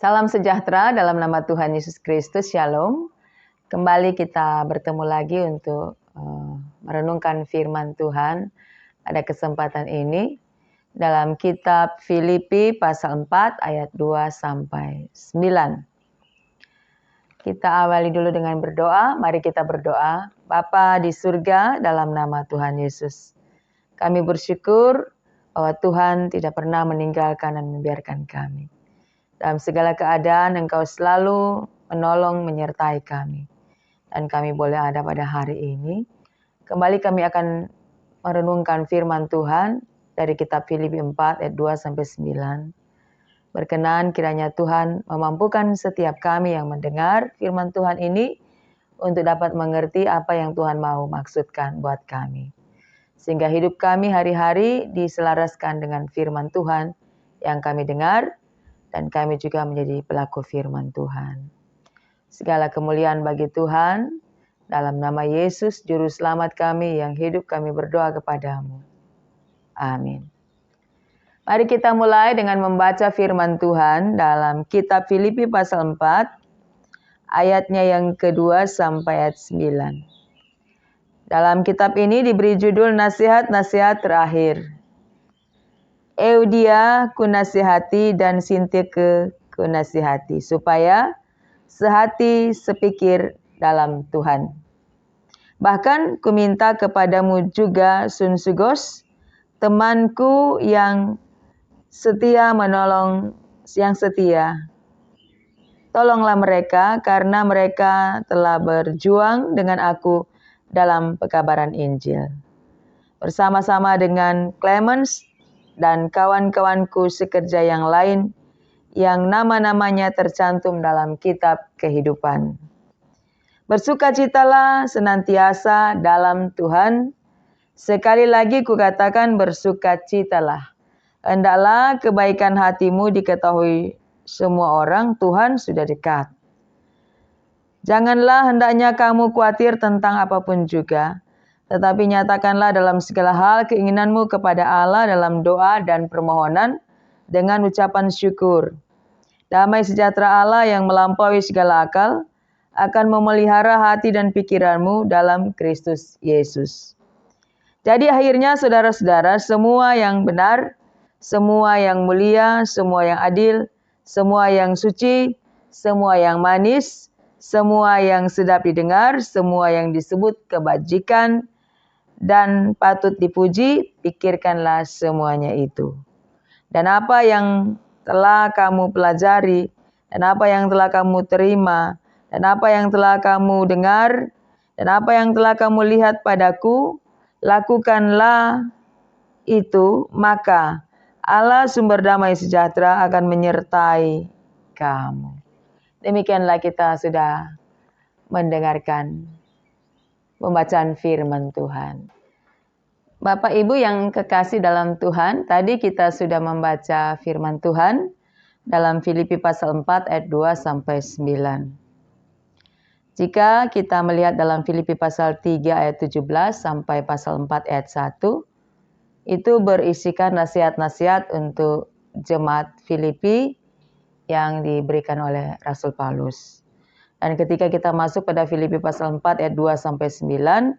Salam sejahtera dalam nama Tuhan Yesus Kristus, Shalom. Kembali kita bertemu lagi untuk merenungkan firman Tuhan pada kesempatan ini dalam kitab Filipi pasal 4 ayat 2 sampai 9. Kita awali dulu dengan berdoa. Mari kita berdoa. Bapa di surga, dalam nama Tuhan Yesus, kami bersyukur bahwa Tuhan tidak pernah meninggalkan dan membiarkan kami. Dalam segala keadaan Engkau selalu menolong menyertai kami. Dan kami boleh ada pada hari ini. Kembali kami akan merenungkan firman Tuhan dari kitab Filipi 4 ayat 2 sampai 9. Berkenan kiranya Tuhan memampukan setiap kami yang mendengar firman Tuhan ini untuk dapat mengerti apa yang Tuhan mau maksudkan buat kami. Sehingga hidup kami hari-hari diselaraskan dengan firman Tuhan yang kami dengar, dan kami juga menjadi pelaku firman Tuhan. Segala kemuliaan bagi Tuhan, dalam nama Yesus Juru Selamat kami yang hidup, kami berdoa kepadamu. Amin. Mari kita mulai dengan membaca firman Tuhan dalam kitab Filipi pasal 4, ayatnya yang kedua sampai ayat 9. Dalam kitab ini diberi judul Nasihat-Nasihat Terakhir. Eudia kunasihati dan Sintike kunasihati, supaya sehati sepikir dalam Tuhan. Bahkan kuminta kepadamu juga Sunsugos, temanku yang setia menolong yang setia. Tolonglah mereka karena mereka telah berjuang dengan aku dalam pekabaran Injil. Bersama-sama dengan Clemens dan kawan-kawanku sekerja yang lain yang nama-namanya tercantum dalam kitab kehidupan. Bersukacitalah senantiasa dalam Tuhan. Sekali lagi kukatakan bersukacitalah. Hendaklah kebaikan hatimu diketahui semua orang, Tuhan sudah dekat. Janganlah hendaknya kamu khawatir tentang apapun juga, tetapi nyatakanlah dalam segala hal keinginanmu kepada Allah dalam doa dan permohonan dengan ucapan syukur. Damai sejahtera Allah yang melampaui segala akal akan memelihara hati dan pikiranmu dalam Kristus Yesus. Jadi akhirnya saudara-saudara, semua yang benar, semua yang mulia, semua yang adil, semua yang suci, semua yang manis, semua yang sedap didengar, semua yang disebut kebajikan dan patut dipuji, pikirkanlah semuanya itu. Dan apa yang telah kamu pelajari, dan apa yang telah kamu terima, dan apa yang telah kamu dengar, dan apa yang telah kamu lihat padaku, lakukanlah itu, maka Allah sumber damai sejahtera akan menyertai kamu. Demikianlah kita sudah mendengarkan pembacaan firman Tuhan. Bapak Ibu yang kekasih dalam Tuhan, tadi kita sudah membaca firman Tuhan dalam Filipi pasal 4 ayat 2 sampai 9. Jika kita melihat dalam Filipi pasal 3 ayat 17 sampai pasal 4 ayat 1, itu berisikan nasihat-nasihat untuk jemaat Filipi yang diberikan oleh Rasul Paulus. Dan ketika kita masuk pada Filipi pasal 4 ayat 2 sampai 9,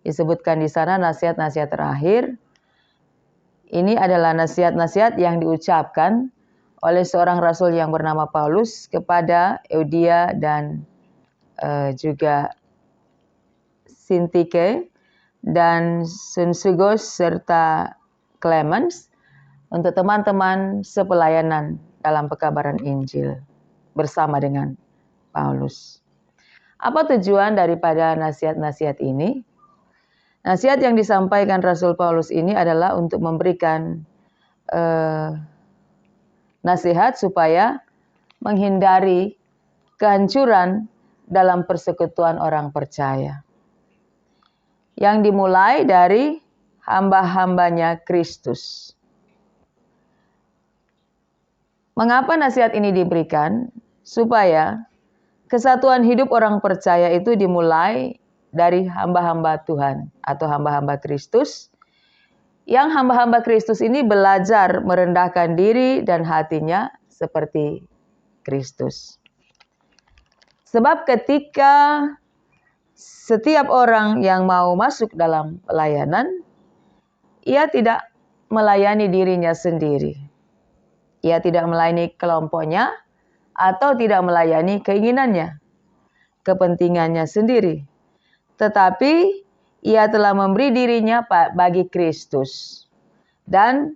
disebutkan di sana nasihat-nasihat terakhir. Ini adalah nasihat-nasihat yang diucapkan oleh seorang rasul yang bernama Paulus kepada Eudia dan juga Sintike dan Sunsugos serta Clemens untuk teman-teman sepelayanan dalam pekabaran Injil bersama dengan Paulus. Apa tujuan daripada nasihat-nasihat ini? Nasihat yang disampaikan Rasul Paulus ini adalah untuk memberikan nasihat supaya menghindari kehancuran dalam persekutuan orang percaya. Yang dimulai dari hamba-hambanya Kristus. Mengapa nasihat ini diberikan? Supaya kesatuan hidup orang percaya itu dimulai dari hamba-hamba Tuhan atau hamba-hamba Kristus. Yang hamba-hamba Kristus ini belajar merendahkan diri dan hatinya seperti Kristus. Sebab ketika setiap orang yang mau masuk dalam pelayanan, ia tidak melayani dirinya sendiri. Ia tidak melayani kelompoknya atau tidak melayani keinginannya, kepentingannya sendiri. Tetapi ia telah memberi dirinya bagi Kristus. Dan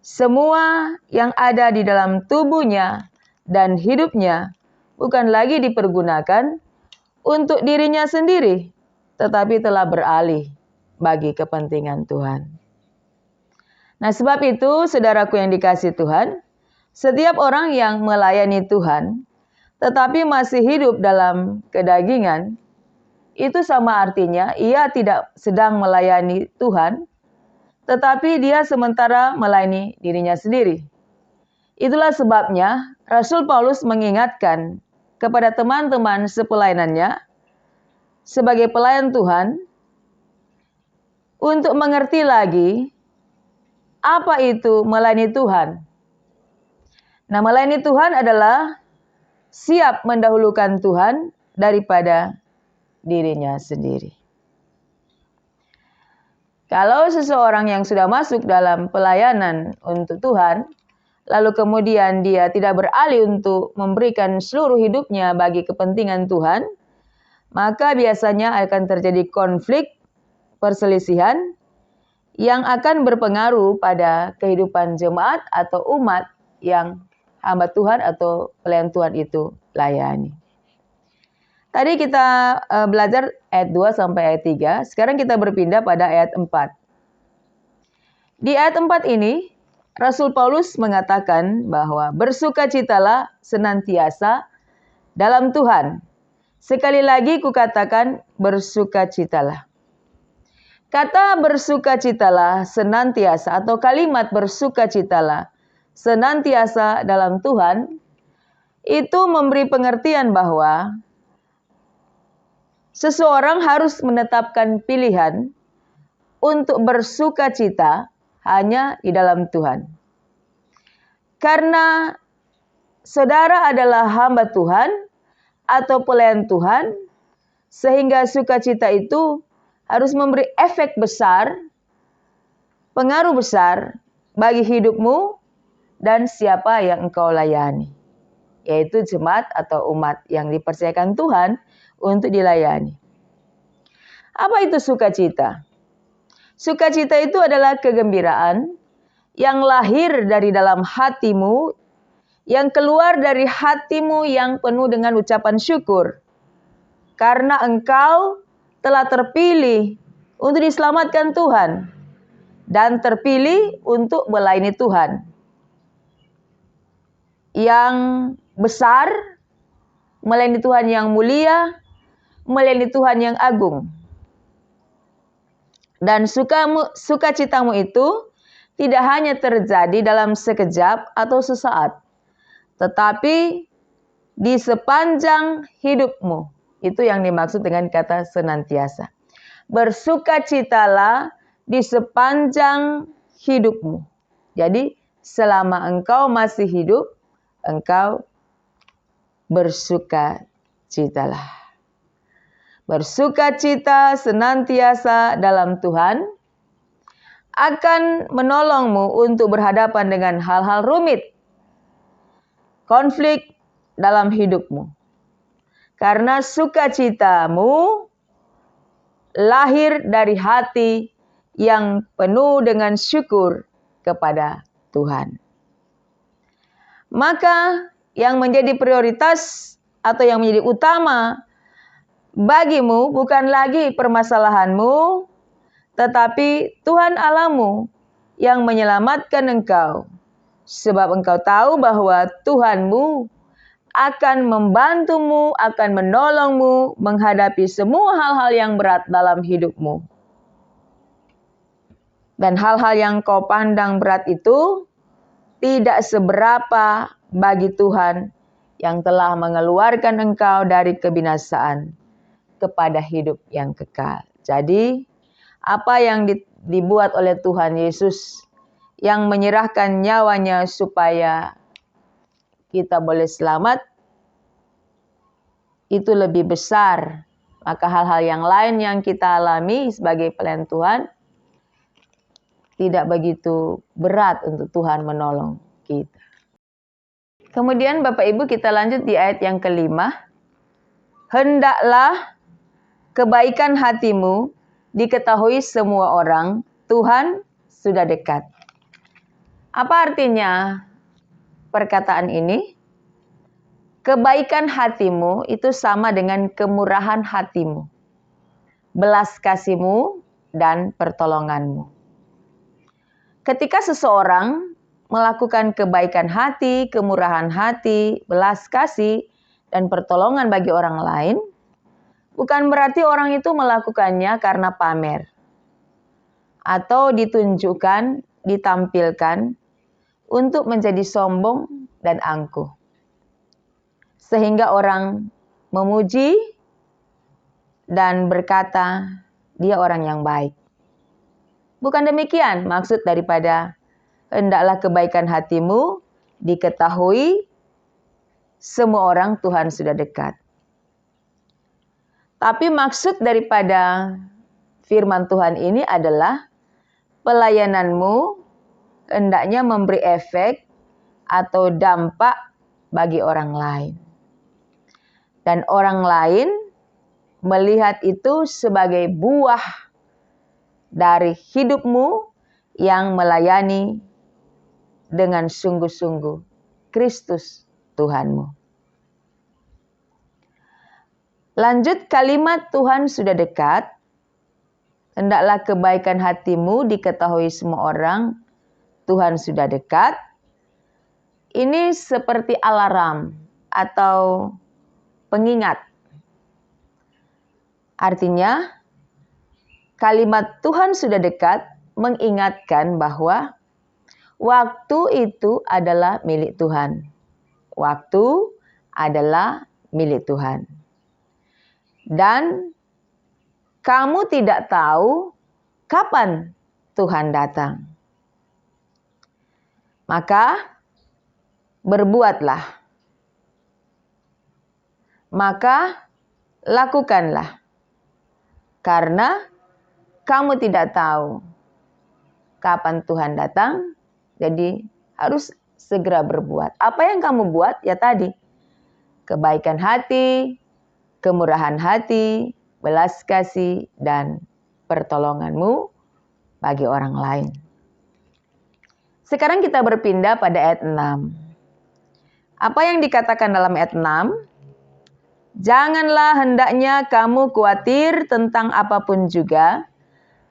semua yang ada di dalam tubuhnya dan hidupnya bukan lagi dipergunakan untuk dirinya sendiri, tetapi telah beralih bagi kepentingan Tuhan. Nah, sebab itu, saudaraku yang dikasihi Tuhan, setiap orang yang melayani Tuhan, tetapi masih hidup dalam kedagingan, itu sama artinya ia tidak sedang melayani Tuhan, tetapi dia sementara melayani dirinya sendiri. Itulah sebabnya Rasul Paulus mengingatkan kepada teman-teman sepelayanannya sebagai pelayan Tuhan untuk mengerti lagi apa itu melayani Tuhan. Nah, melayani Tuhan adalah siap mendahulukan Tuhan daripada dirinya sendiri. Kalau seseorang yang sudah masuk dalam pelayanan untuk Tuhan, lalu kemudian dia tidak beralih untuk memberikan seluruh hidupnya bagi kepentingan Tuhan, maka biasanya akan terjadi konflik, perselisihan, yang akan berpengaruh pada kehidupan jemaat atau umat yang hamba Tuhan atau pelayan Tuhan itu layani. Tadi kita belajar ayat 2 sampai ayat 3, sekarang kita berpindah pada ayat 4. Di ayat 4 ini, Rasul Paulus mengatakan bahwa bersukacitalah senantiasa dalam Tuhan. Sekali lagi kukatakan bersukacitalah. Kata bersukacitalah senantiasa atau kalimat bersukacitalah senantiasa dalam Tuhan itu memberi pengertian bahwa seseorang harus menetapkan pilihan untuk bersukacita hanya di dalam Tuhan. Karena saudara adalah hamba Tuhan atau pelayan Tuhan, sehingga sukacita itu harus memberi efek besar, pengaruh besar bagi hidupmu dan siapa yang engkau layani, yaitu jemaat atau umat yang dipercayakan Tuhan untuk dilayani. Apa itu sukacita? Sukacita itu adalah kegembiraan yang lahir dari dalam hatimu, yang keluar dari hatimu yang penuh dengan ucapan syukur. Karena engkau telah terpilih untuk diselamatkan Tuhan dan terpilih untuk melayani Tuhan yang besar, melayani Tuhan yang mulia, melayani Tuhan yang agung. Dan sukacitamu itu tidak hanya terjadi dalam sekejap atau sesaat, tetapi di sepanjang hidupmu. Itu yang dimaksud dengan kata senantiasa. Bersukacitalah di sepanjang hidupmu. Jadi selama engkau masih hidup, engkau bersukacitalah. Bersukacita senantiasa dalam Tuhan akan menolongmu untuk berhadapan dengan hal-hal rumit, konflik dalam hidupmu. Karena sukacitamu lahir dari hati yang penuh dengan syukur kepada Tuhan. Maka yang menjadi prioritas atau yang menjadi utama bagimu bukan lagi permasalahanmu, tetapi Tuhan Allahmu yang menyelamatkan engkau. Sebab engkau tahu bahwa Tuhanmu akan membantumu, akan menolongmu menghadapi semua hal-hal yang berat dalam hidupmu. Dan hal-hal yang kau pandang berat itu tidak seberapa bagi Tuhan yang telah mengeluarkan engkau dari kebinasaan kepada hidup yang kekal. Jadi, apa yang dibuat oleh Tuhan Yesus yang menyerahkan nyawanya supaya kita boleh selamat, itu lebih besar. Maka hal-hal yang lain yang kita alami sebagai pelayan Tuhan tidak begitu berat untuk Tuhan menolong kita. Kemudian Bapak Ibu kita lanjut di ayat yang kelima. Hendaklah kebaikan hatimu diketahui semua orang, Tuhan sudah dekat. Apa artinya perkataan ini? Kebaikan hatimu itu sama dengan kemurahan hatimu, belas kasihmu, dan pertolonganmu. Ketika seseorang melakukan kebaikan hati, kemurahan hati, belas kasih, dan pertolongan bagi orang lain, bukan berarti orang itu melakukannya karena pamer atau ditunjukkan, ditampilkan untuk menjadi sombong dan angkuh, sehingga orang memuji dan berkata dia orang yang baik. Bukan demikian maksud daripada hendaklah kebaikan hatimu diketahui semua orang, Tuhan sudah dekat. Tapi maksud daripada firman Tuhan ini adalah pelayananmu hendaknya memberi efek atau dampak bagi orang lain. Dan orang lain melihat itu sebagai buah dari hidupmu yang melayani dengan sungguh-sungguh Kristus Tuhanmu. Lanjut kalimat Tuhan sudah dekat. Hendaklah kebaikan hatimu diketahui semua orang, Tuhan sudah dekat. Ini seperti alarm atau pengingat. Artinya, kalimat Tuhan sudah dekat mengingatkan bahwa waktu itu adalah milik Tuhan. Waktu adalah milik Tuhan. Dan kamu tidak tahu kapan Tuhan datang. Maka berbuatlah. Maka lakukanlah. Karena kamu tidak tahu kapan Tuhan datang, jadi harus segera berbuat. Apa yang kamu buat? Ya tadi, kebaikan hati, kemurahan hati, belas kasih, dan pertolonganmu bagi orang lain. Sekarang kita berpindah pada ayat 6. Apa yang dikatakan dalam ayat 6? Janganlah hendaknya kamu khawatir tentang apapun juga,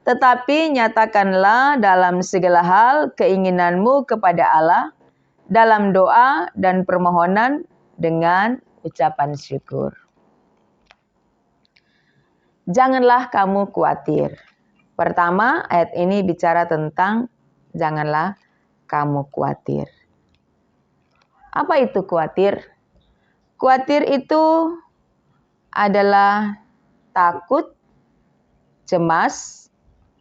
tetapi nyatakanlah dalam segala hal keinginanmu kepada Allah dalam doa dan permohonan dengan ucapan syukur. Janganlah kamu khawatir. Pertama, ayat ini bicara tentang janganlah kamu khawatir. Apa itu khawatir? Khawatir itu adalah takut, cemas,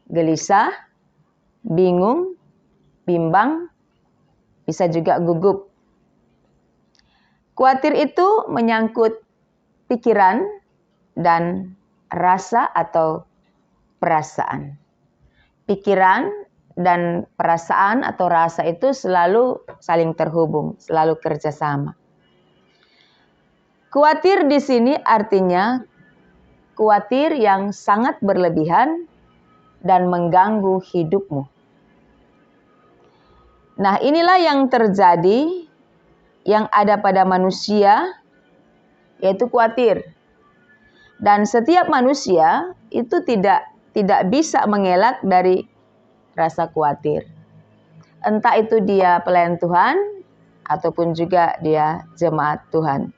gelisah, bingung, bimbang, bisa juga gugup. Khawatir itu menyangkut pikiran dan rasa atau perasaan. Pikiran dan perasaan atau rasa itu selalu saling terhubung, selalu kerjasama. Khawatir di sini artinya khawatir yang sangat berlebihan dan mengganggu hidupmu. Nah, inilah yang terjadi, yang ada pada manusia, yaitu khawatir. Dan setiap manusia itu tidak bisa mengelak dari rasa khawatir. Entah itu dia pelayan Tuhan ataupun juga dia jemaat Tuhan.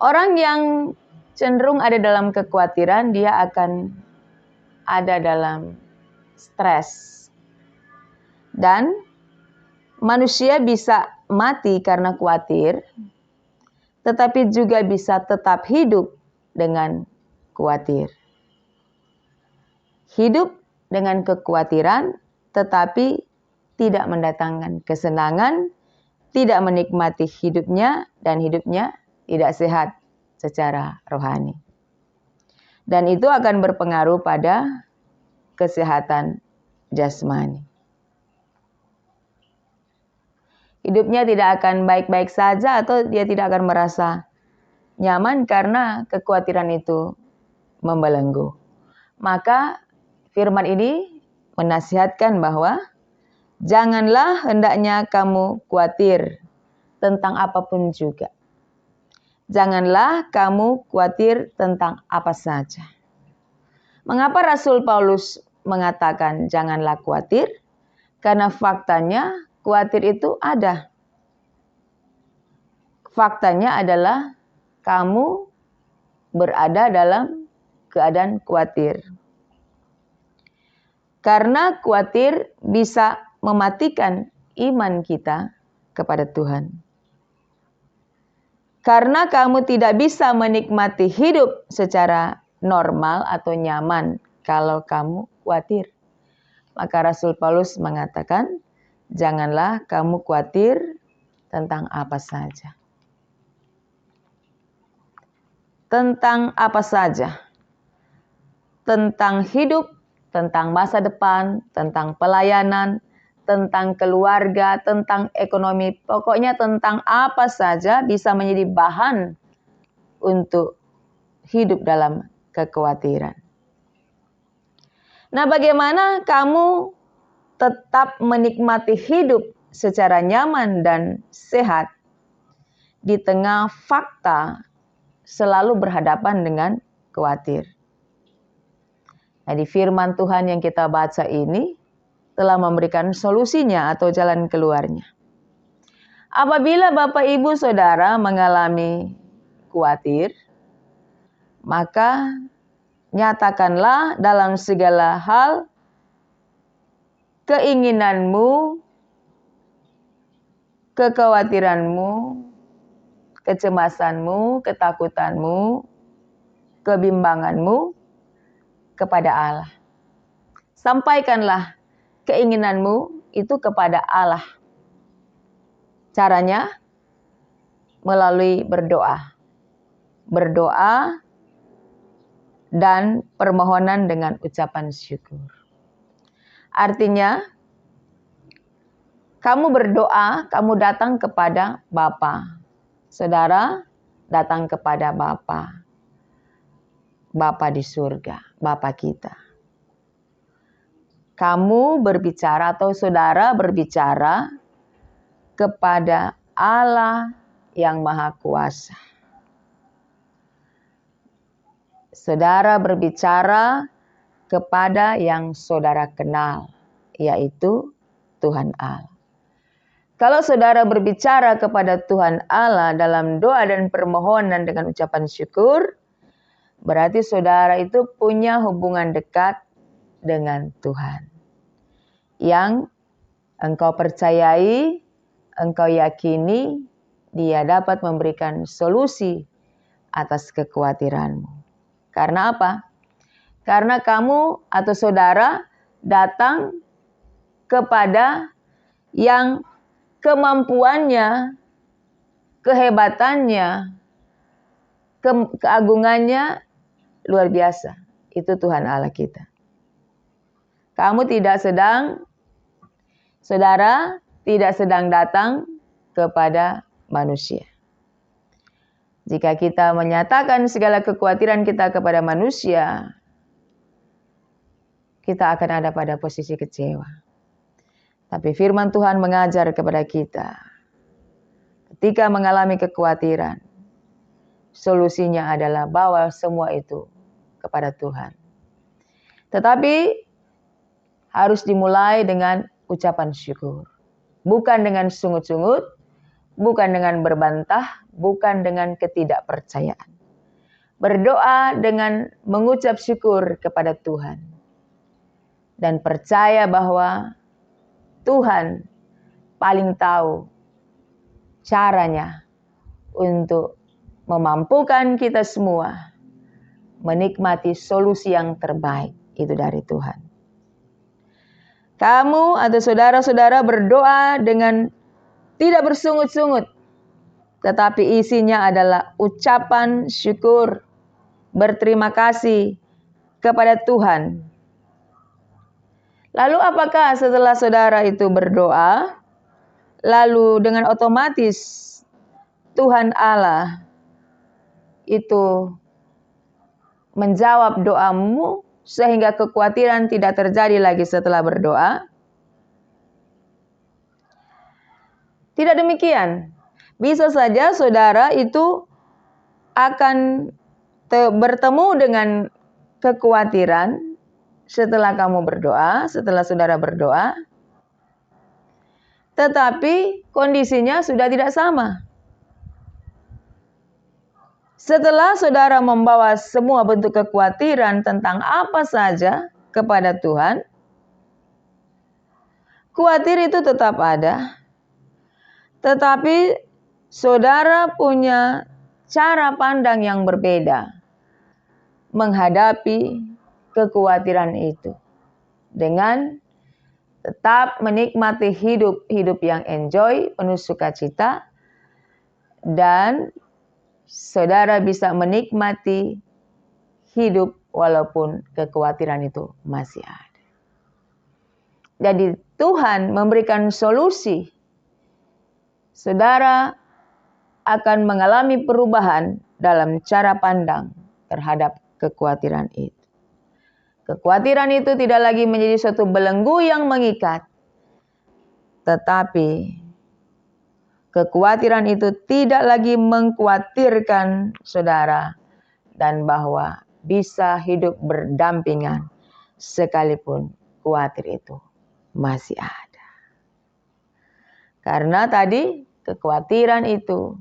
Orang yang cenderung ada dalam kekhawatiran, dia akan ada dalam stres. Dan manusia bisa mati karena khawatir, tetapi juga bisa tetap hidup dengan khawatir. Hidup dengan kekhawatiran, tetapi tidak mendatangkan kesenangan, tidak menikmati hidupnya dan hidupnya tidak sehat secara rohani. Dan itu akan berpengaruh pada kesehatan jasmani. Hidupnya tidak akan baik-baik saja atau dia tidak akan merasa nyaman karena kekhawatiran itu membelenggu. Maka firman ini menasihatkan bahwa janganlah hendaknya kamu khawatir tentang apapun juga. Janganlah kamu khawatir tentang apa saja. Mengapa Rasul Paulus mengatakan janganlah khawatir? Karena faktanya khawatir itu ada. Faktanya adalah kamu berada dalam keadaan khawatir. Karena khawatir bisa mematikan iman kita kepada Tuhan. Karena kamu tidak bisa menikmati hidup secara normal atau nyaman kalau kamu khawatir. Maka Rasul Paulus mengatakan, janganlah kamu khawatir tentang apa saja. Tentang apa saja. Tentang hidup, tentang masa depan, tentang pelayanan, tentang keluarga, tentang ekonomi. Pokoknya tentang apa saja bisa menjadi bahan untuk hidup dalam kekhawatiran. Nah, bagaimana kamu tetap menikmati hidup secara nyaman dan sehat di tengah fakta selalu berhadapan dengan khawatir? Nah, di firman Tuhan yang kita baca ini telah memberikan solusinya atau jalan keluarnya. Apabila Bapak Ibu Saudara mengalami khawatir, maka nyatakanlah dalam segala hal keinginanmu, kekhawatiranmu, kecemasanmu, ketakutanmu, kebimbanganmu kepada Allah. Sampaikanlah keinginanmu itu kepada Allah. Caranya melalui berdoa. Berdoa dan permohonan dengan ucapan syukur. Artinya, kamu berdoa, kamu datang kepada Bapa. Saudara datang kepada Bapa. Bapa di surga, Bapa kita. Kamu berbicara atau saudara berbicara kepada Allah yang Maha Kuasa. Saudara berbicara kepada yang saudara kenal, yaitu Tuhan Allah. Kalau saudara berbicara kepada Tuhan Allah dalam doa dan permohonan dengan ucapan syukur, berarti saudara itu punya hubungan dekat dengan Tuhan. Yang engkau percayai, engkau yakini, Dia dapat memberikan solusi atas kekhawatiranmu. Karena apa? Karena kamu atau saudara datang kepada yang kemampuannya, kehebatannya, keagungannya luar biasa. Itu Tuhan Allah kita. Kamu saudara tidak sedang datang kepada manusia. Jika kita menyatakan segala kekhawatiran kita kepada manusia, kita akan ada pada posisi kecewa. Tapi firman Tuhan mengajar kepada kita, ketika mengalami kekhawatiran, solusinya adalah bawa semua itu kepada Tuhan. Tetapi harus dimulai dengan ucapan syukur. Bukan dengan sungut-sungut, bukan dengan berbantah, bukan dengan ketidakpercayaan. Berdoa dengan mengucap syukur kepada Tuhan. Dan percaya bahwa Tuhan paling tahu caranya untuk memampukan kita semua menikmati solusi yang terbaik itu dari Tuhan. Kamu atau saudara-saudara berdoa dengan tidak bersungut-sungut, tetapi isinya adalah ucapan syukur, berterima kasih kepada Tuhan. Lalu apakah setelah saudara itu berdoa, lalu dengan otomatis Tuhan Allah itu menjawab doamu sehingga kekhawatiran tidak terjadi lagi setelah berdoa? Tidak demikian. Bisa saja saudara itu akan bertemu dengan kekhawatiran setelah kamu berdoa, setelah saudara berdoa, tetapi kondisinya sudah tidak sama. Setelah saudara membawa semua bentuk kekhawatiran tentang apa saja kepada Tuhan, khawatir itu tetap ada, tetapi saudara punya cara pandang yang berbeda menghadapi kekhawatiran itu dengan tetap menikmati hidup yang enjoy, penuh sukacita, dan saudara bisa menikmati hidup walaupun kekhawatiran itu masih ada. Jadi Tuhan memberikan solusi. Saudara akan mengalami perubahan dalam cara pandang terhadap kekhawatiran itu. Kekhawatiran itu tidak lagi menjadi suatu belenggu yang mengikat, tetapi kekhawatiran itu tidak lagi mengkhawatirkan saudara dan bahwa bisa hidup berdampingan sekalipun khawatir itu masih ada. Karena tadi kekhawatiran itu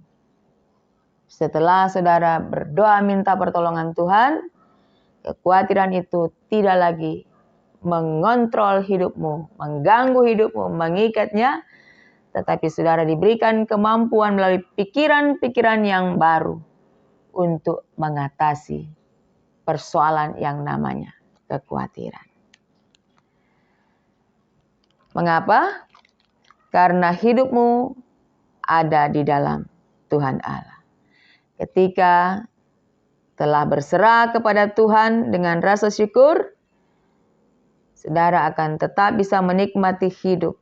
setelah saudara berdoa minta pertolongan Tuhan, kekhawatiran itu tidak lagi mengontrol hidupmu, mengganggu hidupmu, mengikatnya, tetapi saudara diberikan kemampuan melalui pikiran-pikiran yang baru untuk mengatasi persoalan yang namanya kekhawatiran. Mengapa? Karena hidupmu ada di dalam Tuhan Allah. Ketika telah berserah kepada Tuhan dengan rasa syukur, saudara akan tetap bisa menikmati hidup.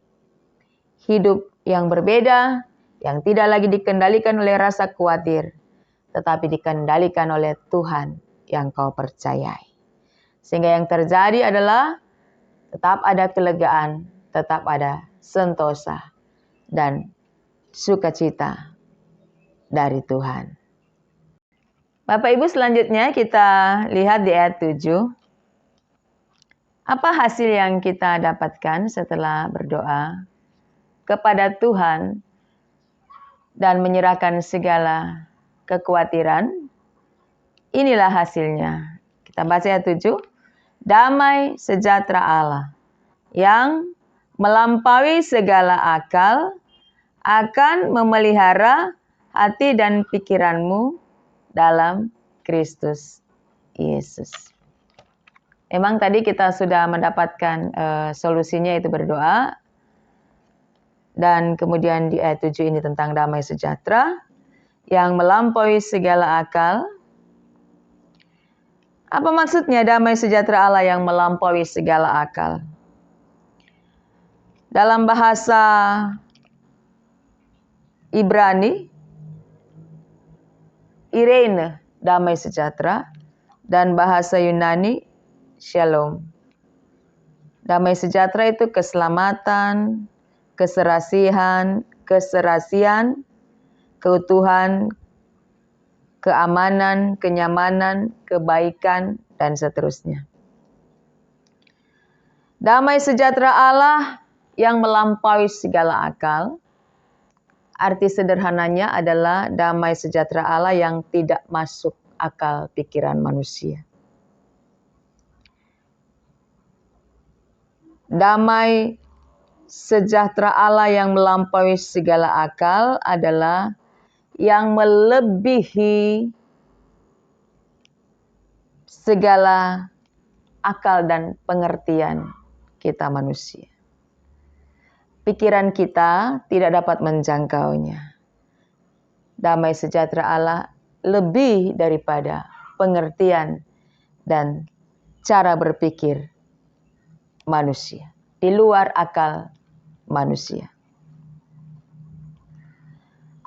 Hidup yang berbeda, yang tidak lagi dikendalikan oleh rasa khawatir, tetapi dikendalikan oleh Tuhan yang kau percayai. Sehingga yang terjadi adalah tetap ada kelegaan, tetap ada sentosa dan sukacita dari Tuhan. Bapak Ibu, selanjutnya kita lihat di ayat 7. Apa hasil yang kita dapatkan setelah berdoa kepada Tuhan dan menyerahkan segala kekhawatiran? Inilah hasilnya. Kita baca ayat 7. Damai sejahtera Allah yang melampaui segala akal akan memelihara hati dan pikiranmu dalam Kristus Yesus. Memang tadi kita sudah mendapatkan solusinya, itu berdoa. Dan kemudian di ayat 7 ini tentang damai sejahtera yang melampaui segala akal. Apa maksudnya damai sejahtera Allah yang melampaui segala akal? Dalam bahasa Ibrani, Irene, damai sejahtera, dan bahasa Yunani, Shalom. Damai sejahtera itu keselamatan, keserasian, keutuhan, keamanan, kenyamanan, kebaikan, dan seterusnya. Damai sejahtera Allah yang melampaui segala akal, arti sederhananya adalah damai sejahtera Allah yang tidak masuk akal pikiran manusia. Damai sejahtera Allah yang melampaui segala akal adalah yang melebihi segala akal dan pengertian kita manusia. pikiran kita tidak dapat menjangkaunya. Damai sejahtera Allah lebih daripada pengertian dan cara berpikir manusia, di luar akal manusia.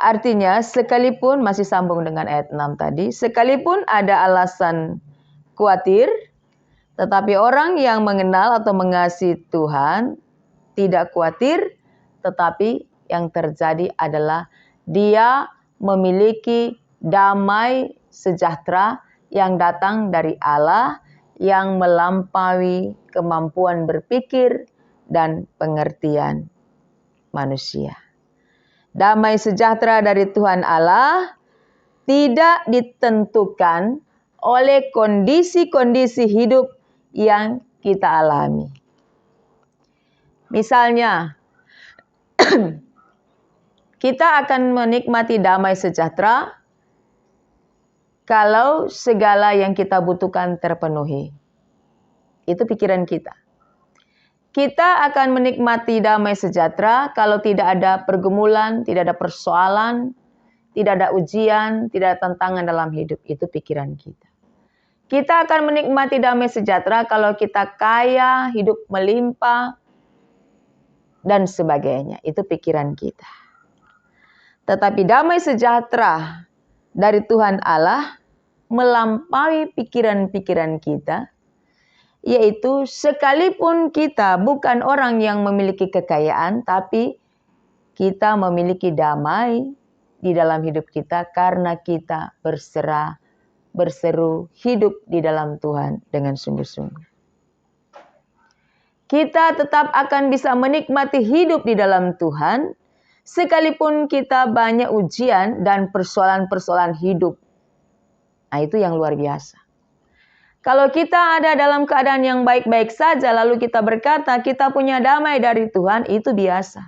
Artinya, sekalipun, masih sambung dengan ayat 6 tadi, sekalipun ada alasan khawatir, tetapi orang yang mengenal atau mengasihi Tuhan tidak khawatir, tetapi yang terjadi adalah dia memiliki damai sejahtera yang datang dari Allah yang melampaui kemampuan berpikir dan pengertian manusia. Damai sejahtera dari Tuhan Allah tidak ditentukan oleh kondisi-kondisi hidup yang kita alami. Misalnya, kita akan menikmati damai sejahtera kalau segala yang kita butuhkan terpenuhi. Itu pikiran kita. Kita akan menikmati damai sejahtera kalau tidak ada pergumulan, tidak ada persoalan, tidak ada ujian, tidak ada tantangan dalam hidup. Itu pikiran kita. Kita akan menikmati damai sejahtera kalau kita kaya, hidup melimpah, dan sebagainya. Itu pikiran kita. Tetapi damai sejahtera dari Tuhan Allah melampaui pikiran-pikiran kita, yaitu sekalipun kita bukan orang yang memiliki kekayaan, tapi kita memiliki damai di dalam hidup kita karena kita berseru hidup di dalam Tuhan dengan sungguh-sungguh. Kita tetap akan bisa menikmati hidup di dalam Tuhan, sekalipun kita banyak ujian dan persoalan-persoalan hidup. Nah, itu yang luar biasa. Kalau kita ada dalam keadaan yang baik-baik saja, lalu kita berkata kita punya damai dari Tuhan, itu biasa.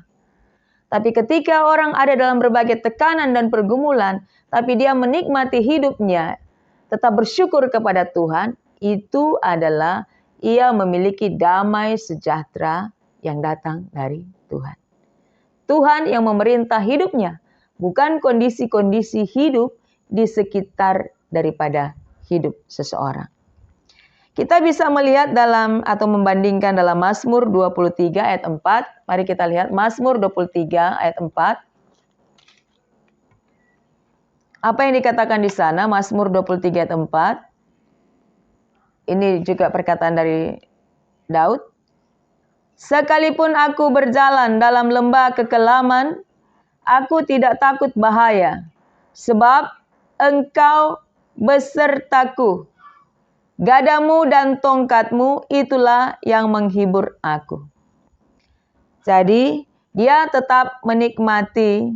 Tapi ketika orang ada dalam berbagai tekanan dan pergumulan, tapi dia menikmati hidupnya, tetap bersyukur kepada Tuhan, itu adalah ia memiliki damai sejahtera yang datang dari Tuhan. Tuhan yang memerintah hidupnya, bukan kondisi-kondisi hidup di sekitar daripada hidup seseorang. Kita bisa melihat dalam atau membandingkan dalam Mazmur 23 ayat 4. Mari kita lihat Mazmur 23 ayat 4. Apa yang dikatakan di sana? Mazmur 23 ayat 4. Ini juga perkataan dari Daud. Sekalipun aku berjalan dalam lembah kekelaman, aku tidak takut bahaya, sebab Engkau besertaku. Gadamu dan tongkatmu itulah yang menghibur aku. Jadi dia tetap menikmati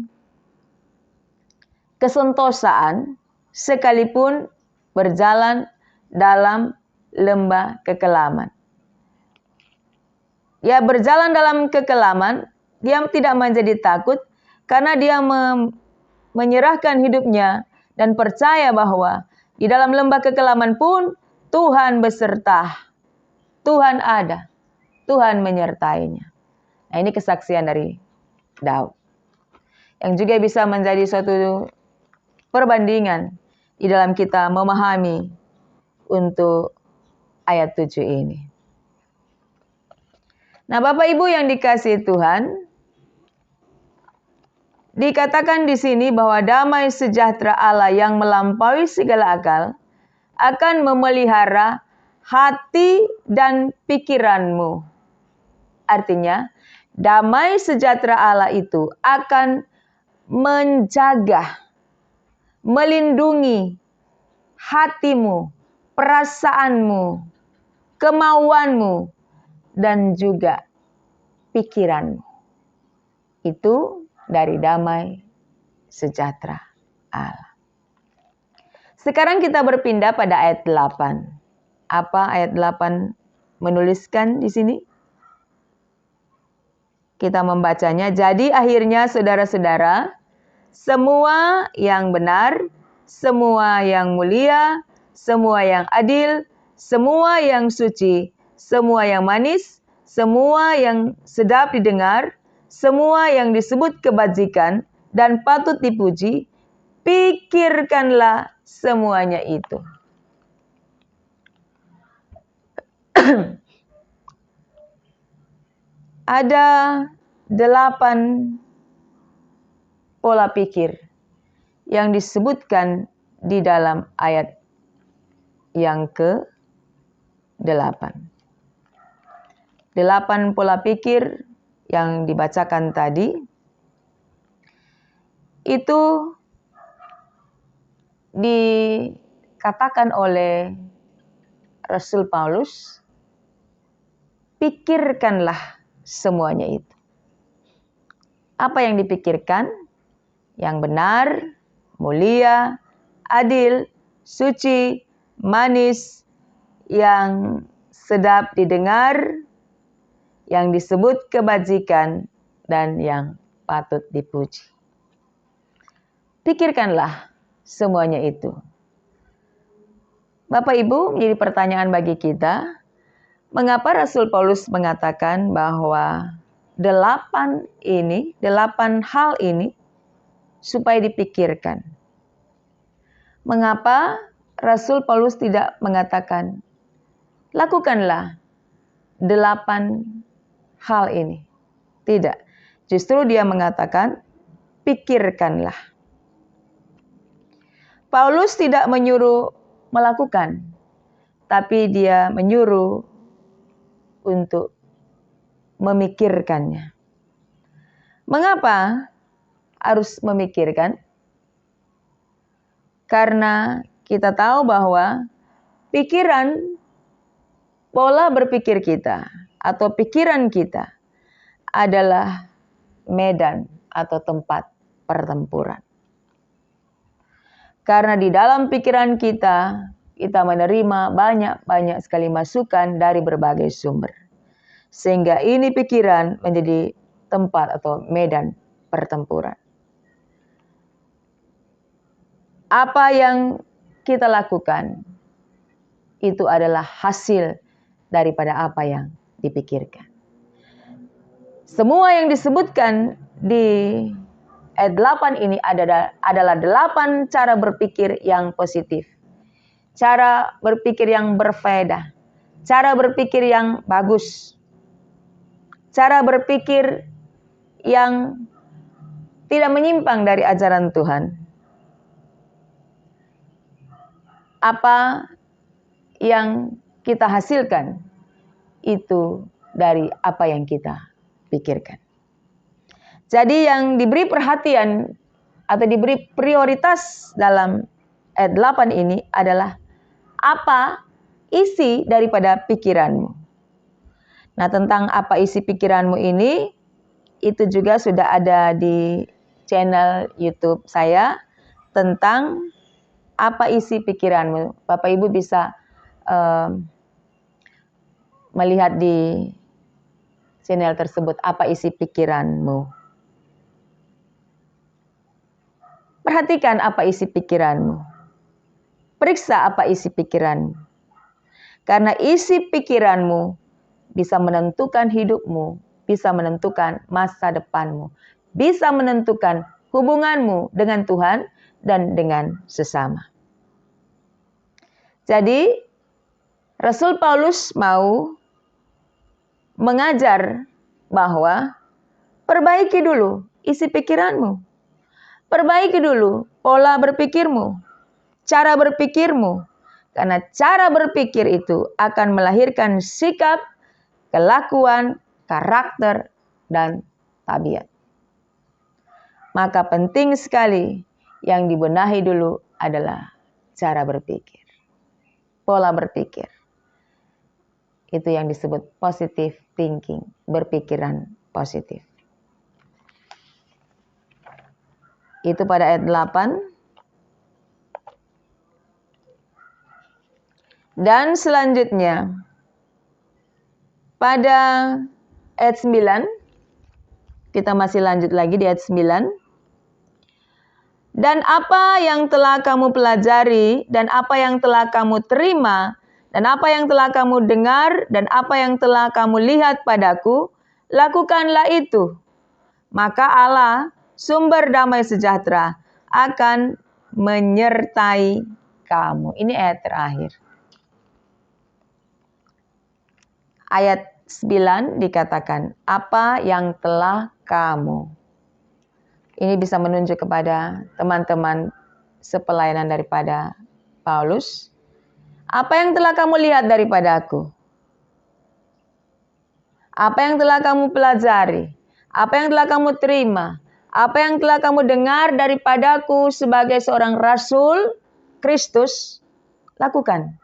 kesentosaan sekalipun berjalan dalam lembah kekelaman. Dia berjalan dalam kekelaman, dia tidak menjadi takut karena dia menyerahkan hidupnya dan percaya bahwa di dalam lembah kekelaman pun Tuhan beserta, Tuhan ada, Tuhan menyertainya. Nah, ini kesaksian dari Daud. Yang juga bisa menjadi suatu perbandingan di dalam kita memahami untuk ayat 7 ini. Nah, Bapak Ibu yang dikasihi Tuhan, dikatakan di sini bahwa damai sejahtera Allah yang melampaui segala akal akan memelihara hati dan pikiranmu. Artinya, damai sejahtera Allah itu akan menjaga, melindungi hatimu, perasaanmu, kemauanmu, dan juga pikiranmu. Itu dari damai sejahtera Allah. Sekarang kita berpindah pada ayat 8. Apa ayat 8 menuliskan di sini? Kita membacanya. Jadi akhirnya saudara-saudara, semua yang benar, semua yang mulia, semua yang adil, semua yang suci, semua yang manis, semua yang sedap didengar, semua yang disebut kebajikan dan patut dipuji, pikirkanlah semuanya itu. Ada 8 pola pikir yang disebutkan di dalam ayat yang ke-8. 8 pola pikir yang dibacakan tadi itu dikatakan oleh Rasul Paulus, pikirkanlah semuanya itu. Apa yang dipikirkan? Yang benar, mulia, adil, suci, manis, yang sedap didengar, yang disebut kebajikan, dan yang patut dipuji. Pikirkanlah semuanya itu. Bapak Ibu, menjadi pertanyaan bagi kita, mengapa Rasul Paulus mengatakan bahwa 8 hal ini supaya dipikirkan? Mengapa Rasul Paulus tidak mengatakan, lakukanlah 8 hal ini? Tidak. Justru dia mengatakan, pikirkanlah. Paulus tidak menyuruh melakukan, tapi dia menyuruh untuk memikirkannya. Mengapa harus memikirkan? Karena kita tahu bahwa pikiran, pola berpikir kita atau pikiran kita adalah medan atau tempat pertempuran. Karena di dalam pikiran kita menerima banyak sekali masukan dari berbagai sumber. Sehingga ini pikiran menjadi tempat atau medan pertempuran. Apa yang kita lakukan itu adalah hasil daripada apa yang dipikirkan. Semua yang disebutkan di ayat 8 ini adalah 8 cara berpikir yang positif. Cara berpikir yang berfaedah. Cara berpikir yang bagus. Cara berpikir yang tidak menyimpang dari ajaran Tuhan. Apa yang kita hasilkan itu dari apa yang kita pikirkan. Jadi yang diberi perhatian atau diberi prioritas dalam ayat 8 ini adalah apa isi daripada pikiranmu. Nah, tentang apa isi pikiranmu ini, itu juga sudah ada di channel YouTube saya tentang apa isi pikiranmu. Bapak Ibu bisa melihat di channel tersebut apa isi pikiranmu. Perhatikan apa isi pikiranmu. Periksa apa isi pikiranmu. Karena isi pikiranmu bisa menentukan hidupmu, bisa menentukan masa depanmu, bisa menentukan hubunganmu dengan Tuhan dan dengan sesama. Jadi, Rasul Paulus mau mengajar bahwa perbaiki dulu isi pikiranmu. Perbaiki dulu pola berpikirmu, cara berpikirmu. Karena cara berpikir itu akan melahirkan sikap, kelakuan, karakter, dan tabiat. Maka penting sekali yang dibenahi dulu adalah cara berpikir. Pola berpikir. Itu yang disebut positive thinking, berpikiran positif. Itu pada ayat 8. Dan selanjutnya, pada ayat 9, kita masih lanjut lagi di ayat 9. Dan apa yang telah kamu pelajari, dan apa yang telah kamu terima, dan apa yang telah kamu dengar, dan apa yang telah kamu lihat padaku, lakukanlah itu. maka Allah, sumber damai sejahtera, akan menyertai kamu. Ini ayat terakhir. Ayat 9 dikatakan, apa yang telah kamu. Ini bisa menunjuk kepada teman-teman sepelayanan daripada Paulus. Apa yang telah kamu lihat daripada aku? Apa yang telah kamu pelajari? Apa yang telah kamu terima? Apa yang telah kamu dengar daripadaku sebagai seorang rasul Kristus? Lakukan.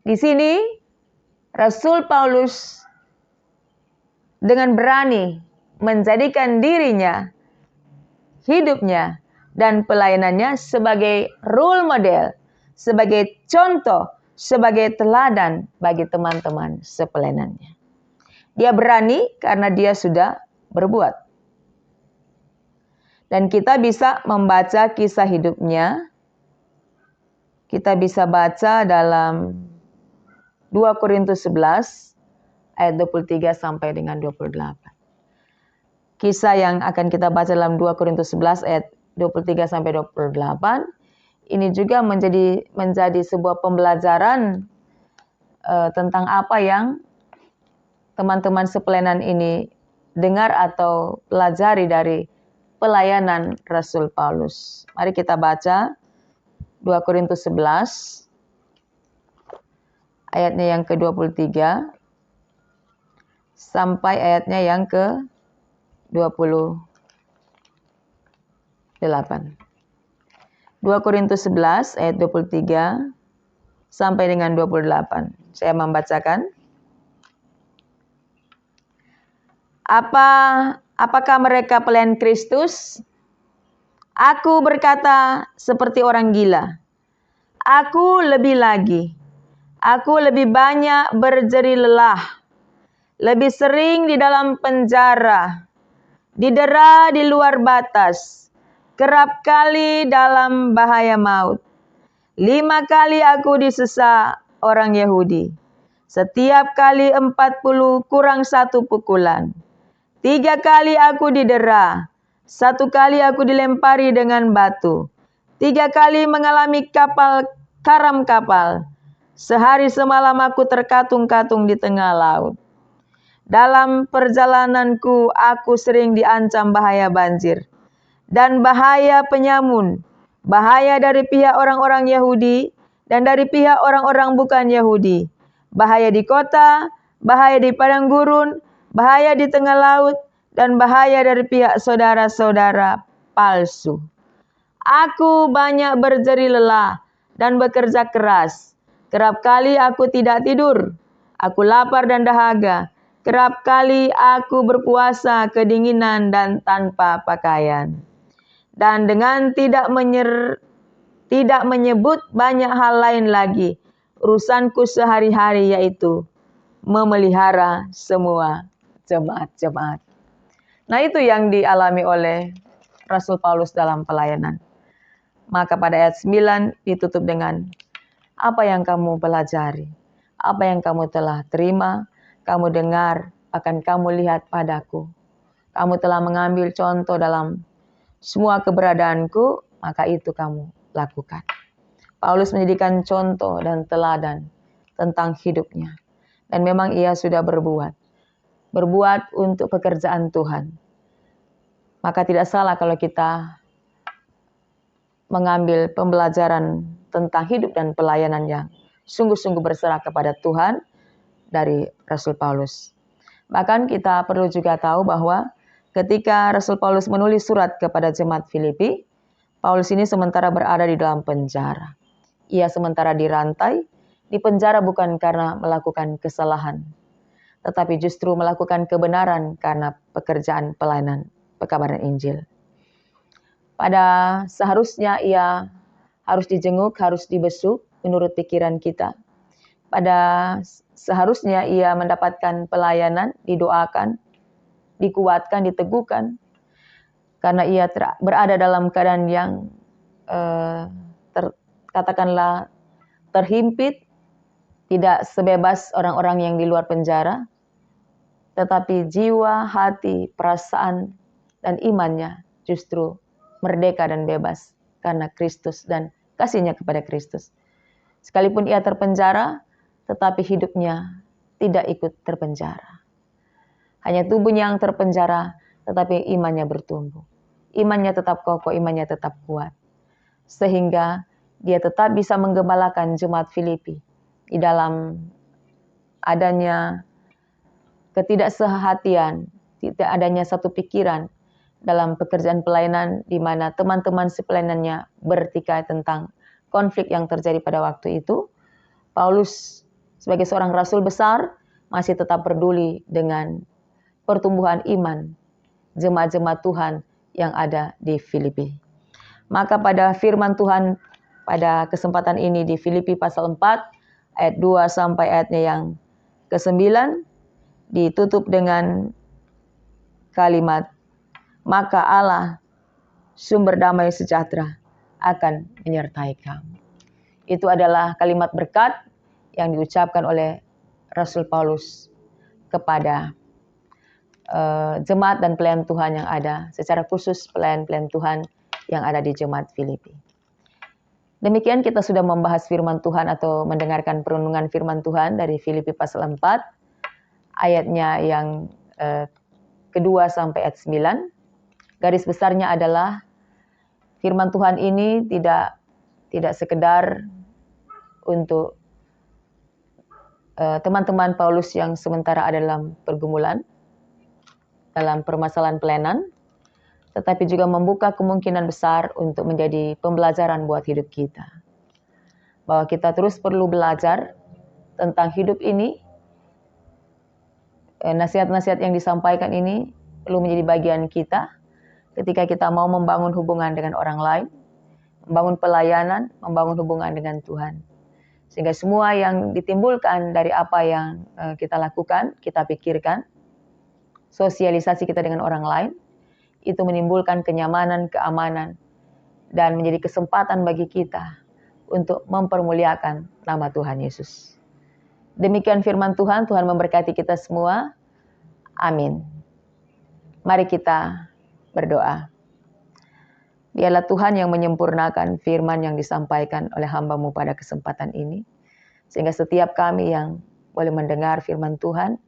Di sini Rasul Paulus dengan berani menjadikan dirinya, hidupnya, dan pelayanannya sebagai role model, sebagai contoh, sebagai teladan bagi teman-teman sepelayanannya. Dia berani karena dia sudah berbuat. Dan kita bisa membaca kisah hidupnya. Kita bisa baca dalam 2 Korintus 11 ayat 23 sampai dengan 28. Kisah yang akan kita baca dalam 2 Korintus 11 ayat 23 sampai 28 ini juga menjadi sebuah pembelajaran tentang apa yang teman-teman sepelayanan ini dengar atau pelajari dari pelayanan Rasul Paulus. Mari kita baca 2 Korintus 11 ayatnya yang ke-23 sampai ayatnya yang ke-28. 2 Korintus 11 ayat 23 sampai dengan 28. Saya membacakan. Apakah mereka pelayan Kristus? Aku berkata seperti orang gila. Aku lebih lagi. Aku lebih banyak berjeri lelah. Lebih sering di dalam penjara. Didera di luar batas. Kerap kali dalam bahaya maut. 5 kali aku disesa orang Yahudi. Setiap kali 40 kurang 1 pukulan. 3 kali aku didera. 1 kali aku dilempari dengan batu. 3 kali mengalami karam kapal. Sehari semalam aku terkatung-katung di tengah laut. Dalam perjalananku aku sering diancam bahaya banjir dan bahaya penyamun, bahaya dari pihak orang-orang Yahudi dan dari pihak orang-orang bukan Yahudi, bahaya di kota, bahaya di padang gurun, bahaya di tengah laut, dan bahaya dari pihak saudara-saudara palsu. Aku banyak berjeri lelah dan bekerja keras. Kerap kali aku tidak tidur. Aku lapar dan dahaga. Kerap kali aku berpuasa kedinginan dan tanpa pakaian. Dan dengan tidak menyebut banyak hal lain lagi, urusanku sehari-hari yaitu memelihara semua jemaat-jemaat. Nah, itu yang dialami oleh Rasul Paulus dalam pelayanan. Maka pada ayat 9 ditutup dengan apa yang kamu pelajari, apa yang kamu telah terima, kamu dengar, akan kamu lihat padaku. Kamu telah mengambil contoh dalam semua keberadaanku, maka itu kamu lakukan. Paulus menjadikan contoh dan teladan tentang hidupnya. Dan memang ia sudah berbuat untuk pekerjaan Tuhan. Maka tidak salah kalau kita mengambil pembelajaran tentang hidup dan pelayanan yang sungguh-sungguh berserah kepada Tuhan dari Rasul Paulus. Bahkan kita perlu juga tahu bahwa ketika Rasul Paulus menulis surat kepada jemaat Filipi, Paulus ini sementara berada di dalam penjara. Ia sementara dirantai, di penjara bukan karena melakukan kesalahan, tetapi justru melakukan kebenaran karena pekerjaan pelayanan pekabaran Injil. Pada seharusnya ia harus dijenguk, harus dibesuk menurut pikiran kita. Pada seharusnya ia mendapatkan pelayanan, didoakan, dikuatkan, diteguhkan. Karena ia berada dalam keadaan yang katakanlah terhimpit, tidak sebebas orang-orang yang di luar penjara. tetapi jiwa, hati, perasaan, dan imannya justru merdeka dan bebas karena Kristus dan kasihnya kepada Kristus. Sekalipun ia terpenjara, tetapi hidupnya tidak ikut terpenjara. Hanya tubuhnya yang terpenjara, tetapi imannya bertumbuh. Imannya tetap kokoh, imannya tetap kuat. Sehingga dia tetap bisa menggembalakan jemaat Filipi di dalam adanya ketidaksehatian, tidak adanya satu pikiran dalam pekerjaan pelayanan di mana teman-teman sepelayanannya bertikai tentang konflik yang terjadi pada waktu itu. Paulus sebagai seorang rasul besar masih tetap peduli dengan pertumbuhan iman jemaat-jemaat Tuhan yang ada di Filipi. Maka pada firman Tuhan pada kesempatan ini di Filipi pasal 4 ayat 2 sampai ayatnya yang ke-9 ditutup dengan kalimat, maka Allah sumber damai sejahtera akan menyertai kamu. Itu adalah kalimat berkat yang diucapkan oleh Rasul Paulus kepada jemaat dan pelayan Tuhan yang ada, secara khusus pelayan-pelayan Tuhan yang ada di jemaat Filipi. Demikian kita sudah membahas firman Tuhan atau mendengarkan perenungan firman Tuhan dari Filipi pasal 4, ayatnya yang kedua sampai ayat 9. Garis besarnya adalah firman Tuhan ini tidak sekedar untuk teman-teman Paulus yang sementara ada dalam pergumulan, dalam permasalahan pelayanan, tetapi juga membuka kemungkinan besar untuk menjadi pembelajaran buat hidup kita. Bahwa kita terus perlu belajar tentang hidup ini. Nasihat-nasihat yang disampaikan ini perlu menjadi bagian kita ketika kita mau membangun hubungan dengan orang lain, membangun pelayanan, membangun hubungan dengan Tuhan. Sehingga semua yang ditimbulkan dari apa yang kita lakukan, kita pikirkan, sosialisasi kita dengan orang lain, itu menimbulkan kenyamanan, keamanan, dan menjadi kesempatan bagi kita untuk mempermuliakan nama Tuhan Yesus. Demikian firman Tuhan, Tuhan memberkati kita semua. Amin. Mari kita berdoa. Biarlah Tuhan yang menyempurnakan firman yang disampaikan oleh hamba-Mu pada kesempatan ini. Sehingga setiap kami yang boleh mendengar firman Tuhan,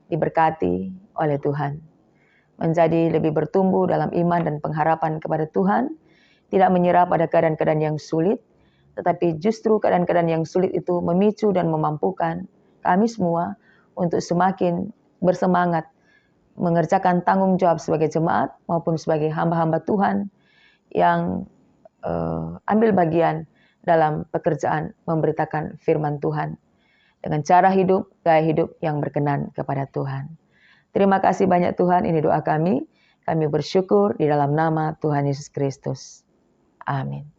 diberkati oleh Tuhan. Menjadi lebih bertumbuh dalam iman dan pengharapan kepada Tuhan. Tidak menyerah pada keadaan-keadaan yang sulit, tetapi justru keadaan-keadaan yang sulit itu memicu dan memampukan kami semua untuk semakin bersemangat mengerjakan tanggung jawab sebagai jemaat maupun sebagai hamba-hamba Tuhan yang ambil bagian dalam pekerjaan memberitakan firman Tuhan dengan cara hidup, gaya hidup yang berkenan kepada Tuhan. Terima kasih banyak Tuhan, ini doa kami. Kami bersyukur di dalam nama Tuhan Yesus Kristus. Amin.